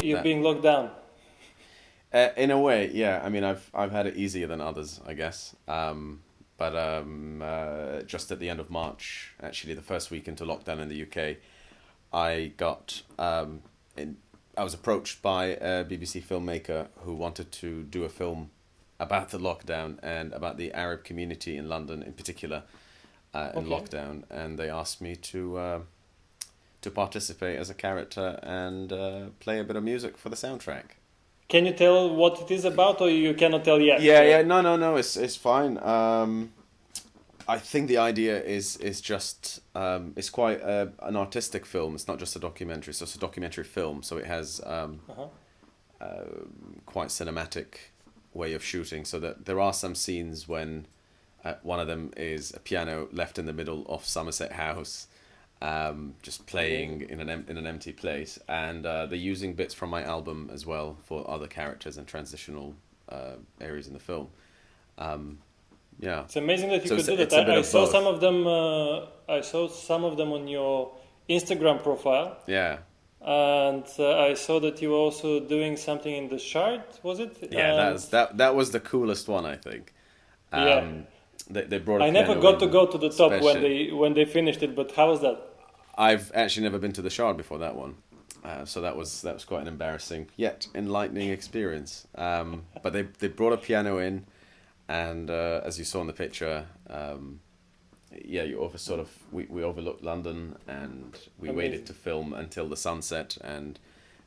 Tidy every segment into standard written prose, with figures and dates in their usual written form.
you're being locked down. In a way, yeah. I mean, I've had it easier than others, I guess. But just at the end of March, actually, the first week into lockdown in the UK, I got I was approached by a BBC filmmaker who wanted to do a film about the lockdown and about the Arab community in London in particular, in Okay. lockdown, and they asked me to participate as a character and play a bit of music for the soundtrack. Can you tell what it is about, or you cannot tell yet? Yeah, no, it's fine. I think the idea is just it's quite an artistic film. It's not just a documentary. So it's a documentary film. So it has Uh-huh. quite cinematic way of shooting. So that there are some scenes when one of them is a piano left in the middle of Somerset House, just playing in an empty place, and they're using bits from my album as well for other characters and transitional areas in the film. Yeah. It's amazing that you So could do it's that. a bit I of saw both. some of them. I saw some of them on your Instagram profile, Yeah. and I saw that you were also doing something in the Shard. Was it? Yeah, And that was the coolest one, I think. yeah, They brought a I never piano got to in, go to the top especially. when they finished it. But how was that? I've actually never been to the Shard before that one, so that was quite an embarrassing yet enlightening experience. But they brought a piano in, and as you saw in the picture, yeah, you over sort of we overlooked London, and we waited Amazing. to film until the sunset, and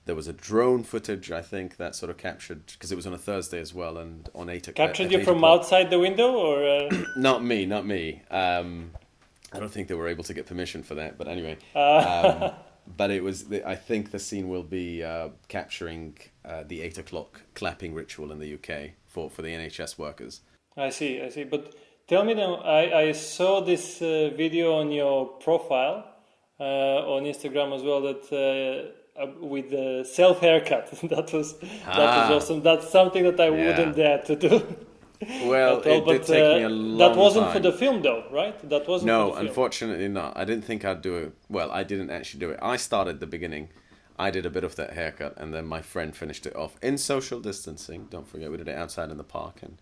there was a drone footage, I think, that sort of captured, because it was on a Thursday as well, and on Captured at you 8 from o'clock. outside the window, or Not me, not me. I don't think they were able to get permission for that, but anyway. But it was, I think the scene will be capturing the 8 o'clock clapping ritual in the UK for the NHS workers. I see, I see. But tell me now, I saw this video on your profile on Instagram as well, that with the self haircut. That was awesome. That's something that I Yeah. wouldn't dare to do. Well, At all. it did But take me a that long wasn't time. for the film, though, right? That wasn't No, for the film. unfortunately not. I didn't think I'd do it. Well, I didn't actually do it. I started the beginning. I did a bit of that haircut, and then my friend finished it off in social distancing. Don't forget, we did it outside in the park, and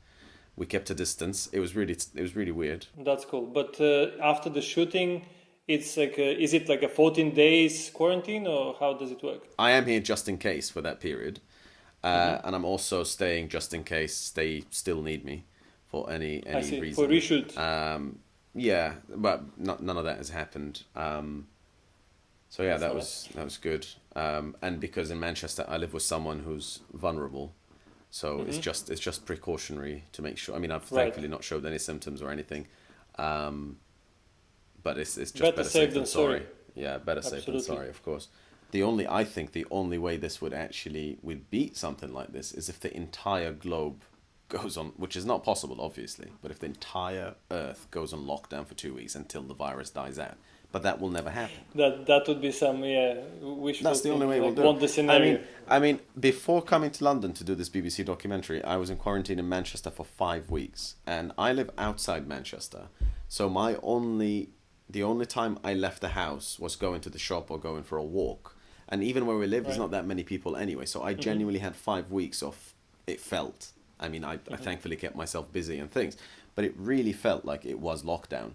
we kept a distance. It was really weird. That's cool. But after the shooting, it's like, is it like a 14 days quarantine, or how does it work? I am here just in case for that period, and I'm also staying just in case they still need me for any I see. reason. For reshoot. Yeah, but none of that has happened. So yeah, That's that was good. And because in Manchester I live with someone who's vulnerable, so it's just precautionary to make sure. I mean, I've Right. thankfully not showed any symptoms or anything, but it's just Better better safe safe than than sorry. sorry. Yeah, better safe than Absolutely. sorry, of course. I think the only way this would beat something like this is if the entire globe goes on, which is not possible, obviously, but if the entire Earth goes on lockdown for 2 weeks until the virus dies out. But that will never happen. That would be some wishful. That's the only way we'll do want the it. scenario. I mean, before coming to London to do this BBC documentary, I was in quarantine in Manchester for 5 weeks, and I live outside Manchester. So the only time I left the house was going to the shop or going for a walk. And even where we live, there's Right. not that many people anyway. So I genuinely had 5 weeks of it felt. I mean, I thankfully kept myself busy and things, but it really felt like it was lockdown.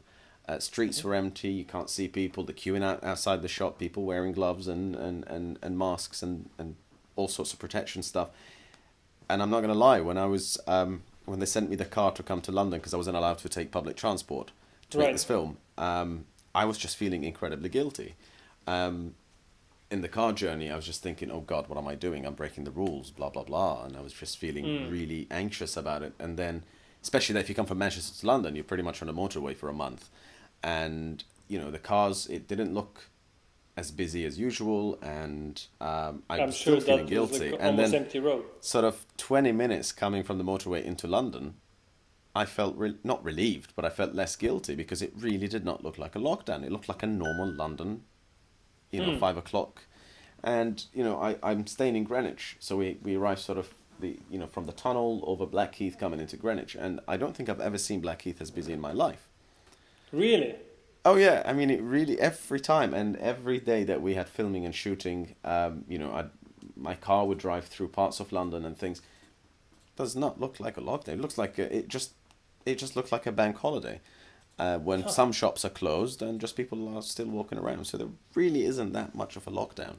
Streets were empty. You can't see people. The queuing outside the shop, people wearing gloves and masks and all sorts of protection stuff. And I'm not going to lie, when I was when they sent me the car to come to London because I wasn't allowed to take public transport to make Right. this film, I was just feeling incredibly guilty. In the car journey, I was just thinking, oh God, what am I doing? I'm breaking the rules, blah, blah, blah. And I was just feeling really anxious about it. And then, especially that if you come from Manchester to London, you're pretty much on a motorway for a month. And, you know, the cars, it didn't look as busy as usual. And I I'm was sure still feeling that was guilty. like And almost then empty road. sort of 20 minutes coming from the motorway into London, I felt not relieved, but I felt less guilty because it really did not look like a lockdown. It looked like a normal London, 5 o'clock. And, I'm staying in Greenwich. So we arrived sort of from the tunnel over Blackheath coming into Greenwich. And I don't think I've ever seen Blackheath as busy in my life. Really? Oh yeah, I mean it really every time and every day that we had filming and shooting, my car would drive through parts of London and things. Does not look like a lockdown. It looks like it just looks like a bank holiday. When some shops are closed and just people are still walking around. So there really isn't that much of a lockdown.